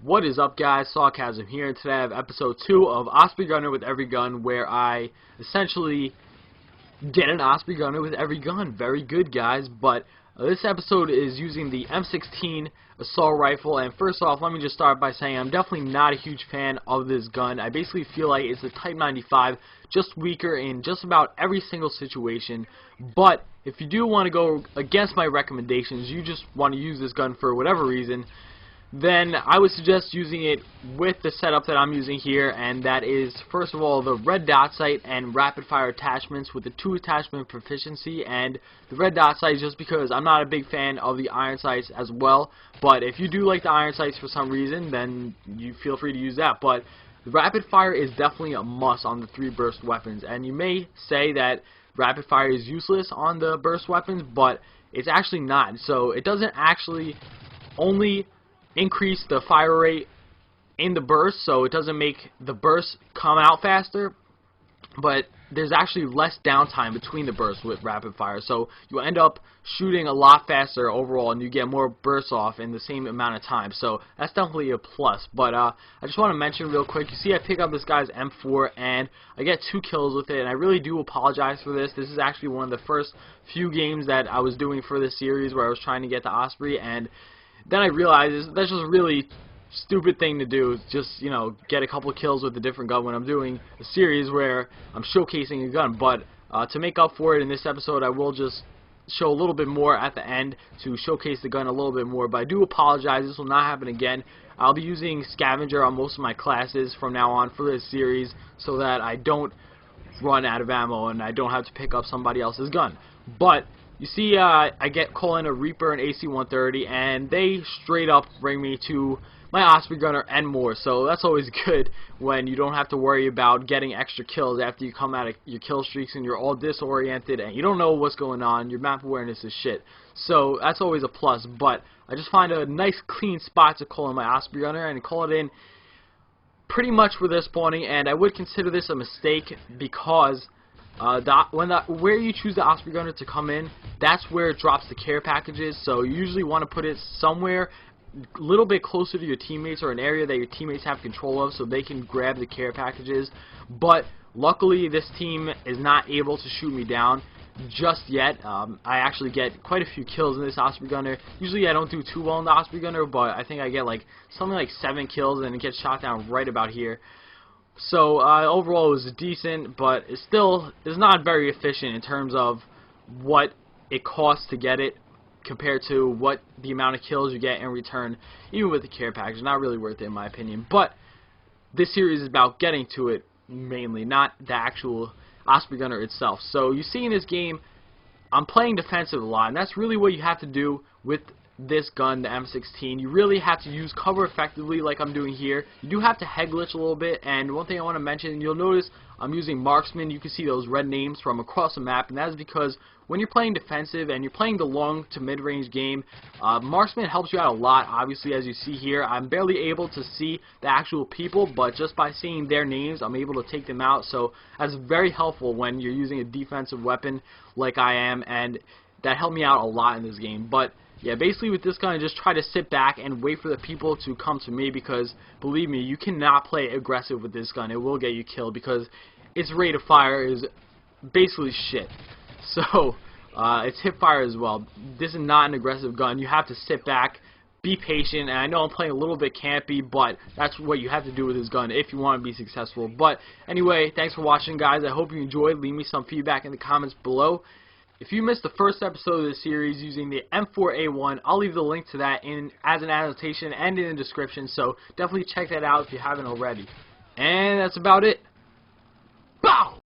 What is up, guys? Sarcasm here, and today I have episode 2 of Osprey Gunner with Every Gun, where I essentially get an Osprey Gunner with every gun. Very good, guys, but this episode is using the M16 assault rifle, and first off, let me just start by saying I'm definitely not a huge fan of this gun. I basically feel like it's the Type 95, just weaker in just about every single situation, but if you do want to go against my recommendations, you just want to use this gun for whatever reason, then I would suggest using it with the setup that I'm using here, and that is, first of all, the red dot sight and rapid fire attachments with the 2 attachment proficiency. And the red dot sight is just because I'm not a big fan of the iron sights as well, but if you do like the iron sights for some reason, then you feel free to use that. But the rapid fire is definitely a must on the 3 burst weapons, and you may say that rapid fire is useless on the burst weapons, but it's actually not. So it doesn't actually only increase the fire rate in the burst, so it doesn't make the burst come out faster, but there's actually less downtime between the bursts with rapid fire, so you end up shooting a lot faster overall, and you get more bursts off in the same amount of time. So that's definitely a plus. But I just want to mention real quick, you see I pick up this guy's M4 and I get 2 kills with it, and I really do apologize for this. This is actually one of the first few games that I was doing for this series where I was trying to get the Osprey, and then I realized that's just a really stupid thing to do. Just, you know, get a couple kills with a different gun when I'm doing a series where I'm showcasing a gun. But to make up for it in this episode, I will just show a little bit more at the end to showcase the gun a little bit more. But I do apologize. This will not happen again. I'll be using scavenger on most of my classes from now on for this series so that I don't run out of ammo and I don't have to pick up somebody else's gun. But you see, I call in a Reaper and AC-130, and they straight up bring me to my Osprey Gunner and more. So that's always good when you don't have to worry about getting extra kills after you come out of your kill streaks and you're all disoriented and you don't know what's going on. Your map awareness is shit. So that's always a plus. But I just find a nice clean spot to call in my Osprey Gunner and call it in pretty much where they're spawning. And I would consider this a mistake because where you choose the Osprey Gunner to come in, that's where it drops the care packages. So you usually want to put it somewhere a little bit closer to your teammates, or an area that your teammates have control of, so they can grab the care packages. But luckily this team is not able to shoot me down just yet. I actually get quite a few kills in this Osprey Gunner. Usually I don't do too well in the Osprey Gunner, but I think I get like something like 7 kills, and it gets shot down right about here. So overall it was decent, but it still is not very efficient in terms of what it costs to get it compared to what the amount of kills you get in return, even with the care package. Not really worth it in my opinion. But this series is about getting to it mainly, not the actual Osprey Gunner itself. So you see in this game, I'm playing defensive a lot, and that's really what you have to do with this gun, the M16. You really have to use cover effectively like I'm doing here. You do have to head glitch a little bit, and one thing I want to mention, you'll notice I'm using marksman. You can see those red names from across the map, and that is because when you're playing defensive and you're playing the long to mid-range game, marksman helps you out a lot. Obviously, as you see here, I'm barely able to see the actual people, but just by seeing their names, I'm able to take them out. So that's very helpful when you're using a defensive weapon like I am, and that helped me out a lot in this game. But yeah, basically with this gun, I just try to sit back and wait for the people to come to me, because believe me, you cannot play aggressive with this gun. It will get you killed because its rate of fire is basically shit. So it's hip fire as well. This is not an aggressive gun. You have to sit back, be patient, and I know I'm playing a little bit campy, but that's what you have to do with this gun if you want to be successful. But anyway, thanks for watching, guys. I hope you enjoyed. Leave me some feedback in the comments below. If you missed the first episode of this series using the M4A1, I'll leave the link to that as an annotation and in the description, so definitely check that out if you haven't already. And that's about it.